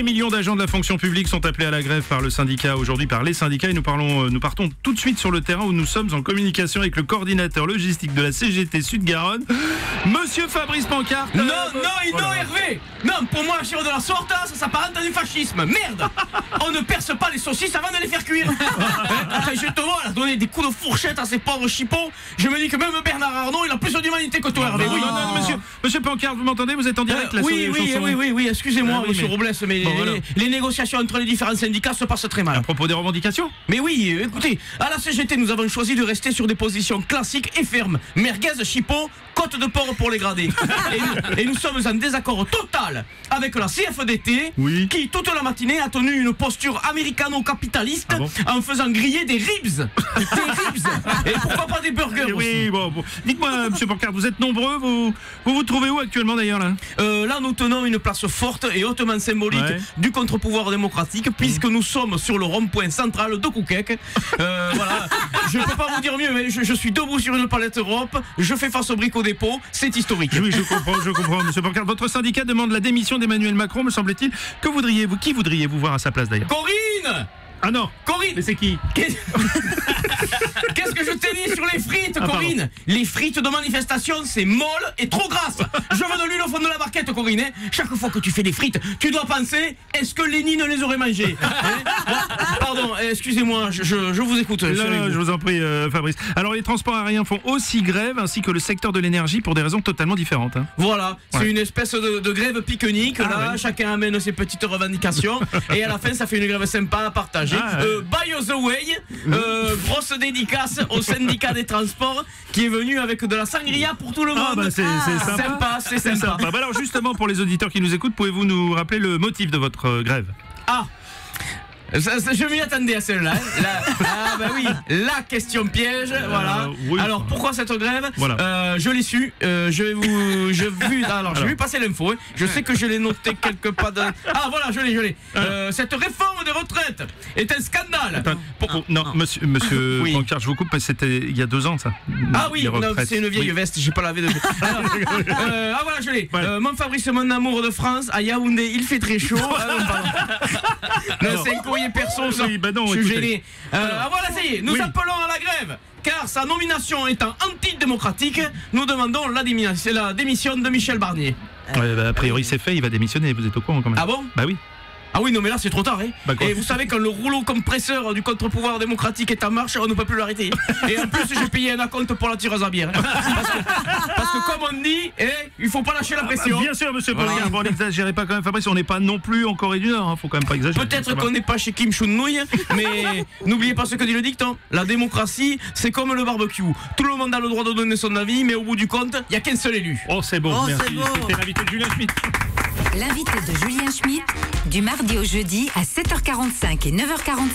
Les millions d'agents de la fonction publique sont appelés à la grève par le syndicat aujourd'hui, par les syndicats, et nous partons tout de suite sur le terrain où nous sommes en communication avec le coordinateur logistique de la CGT Sud-Garonne, Monsieur Fabrice Pancarte. Non, Hervé. Non, pour moi, la chèvre de la sorte, ça s'apparente à du fascisme. Merde. On ne perce pas les saucisses avant de les faire cuire. Quand je te vois donner des coups de fourchette à ces pauvres chipons, je me dis que même Bernard Arnault, il a plus d'humanité que toi, Hervé. Non, monsieur Pancarte, vous m'entendez? Vous êtes en direct là? Oui, excusez-moi, monsieur Robles, mais les négociations entre les différents syndicats se passent très mal. À propos des revendications? Mais oui, écoutez, à la CGT, nous avons choisi de rester sur des positions classiques et fermes. Merguez, chipot, côte de porc pour les gradés. Et nous sommes en désaccord total avec la CFDT, qui, toute la matinée, a tenu une posture américano-capitaliste en faisant griller des ribs. Et pourquoi pas des burgers aussi. Bon. Dites-moi, monsieur Pancarte, vous êtes nombreux, vous trouvez où actuellement d'ailleurs là? Là, nous tenons une place forte et hautement symbolique du contre-pouvoir démocratique, puisque nous sommes sur le rond-point central de Coquec. Voilà, je ne peux pas vous dire mieux, mais je suis debout sur une palette Europe, je fais face au bric au dépôt, c'est historique. Oui, je comprends, monsieur Pancarte. Votre syndicat demande la démission d'Emmanuel Macron, me semble-t-il. Qui voudriez-vous voir à sa place d'ailleurs? Corinne! Ah non! Corinne! Mais c'est qui? Qu'est-ce que je t'ai dit sur les frites, Corinne? Les frites de manifestation, c'est molle et trop grasse. Je veux de l'huile au fond de la barquette, Corinne. Chaque fois que tu fais des frites, tu dois penser, est-ce que Lénine les aurait mangées? Pardon, excusez-moi, je vous écoute. Je vous en prie, Fabrice. Alors, les transports aériens font aussi grève, ainsi que le secteur de l'énergie, pour des raisons totalement différentes. Voilà, c'est une espèce de grève pique-nique. Chacun amène ses petites revendications. Et à la fin, ça fait une grève sympa à partager. By the way, grosse dédicace au syndicat des transports qui est venu avec de la sangria pour tout le monde. C'est sympa. C'est sympa. Alors justement, pour les auditeurs qui nous écoutent, pouvez-vous nous rappeler le motif de votre grève? Je m'y attendais à celle-là. La question piège. Voilà. Alors pourquoi cette grève? Je l'ai su. J'ai vu passer l'info. Je sais que je l'ai noté quelque part. Je l'ai. Cette réforme des retraites est un scandale. Non, monsieur Pancarte, je vous coupe, parce que c'était il y a 2 ans ça. C'est une vieille veste. J'ai pas lavé depuis. Je l'ai. Mon Fabrice, mon amour de France, à Yaoundé, il fait très chaud. C'est un courrier perso, ça. Je suis gêné. Ça y est, nous appelons à la grève, car sa nomination étant antidémocratique, nous demandons la démission de Michel Barnier. A priori c'est fait, il va démissionner, vous êtes au courant quand même. Ah bon? Bah oui. Ah oui, non mais là c'est trop tard, Et vous savez, quand le rouleau compresseur du contre-pouvoir démocratique est en marche, on ne peut plus l'arrêter. Et en plus, j'ai payé un acompte pour la tireuse à bière. Parce que comme on dit, il faut pas lâcher la pression. Bien sûr, monsieur Pancarte, bon, n'exagérez pas quand même, Fabrice, on n'est pas non plus en Corée du Nord, faut quand même pas exagérer. Peut-être qu'on n'est pas chez Kim Jong-un, mais n'oubliez pas ce que dit le dicton. La démocratie, c'est comme le barbecue. Tout le monde a le droit de donner son avis, mais au bout du compte, il n'y a qu'un seul élu. C'est bon, merci. C'était l'invité de Julien Schmitt. L'invité de Julien Schmitt, du mardi au jeudi à 7h45 et 9h45.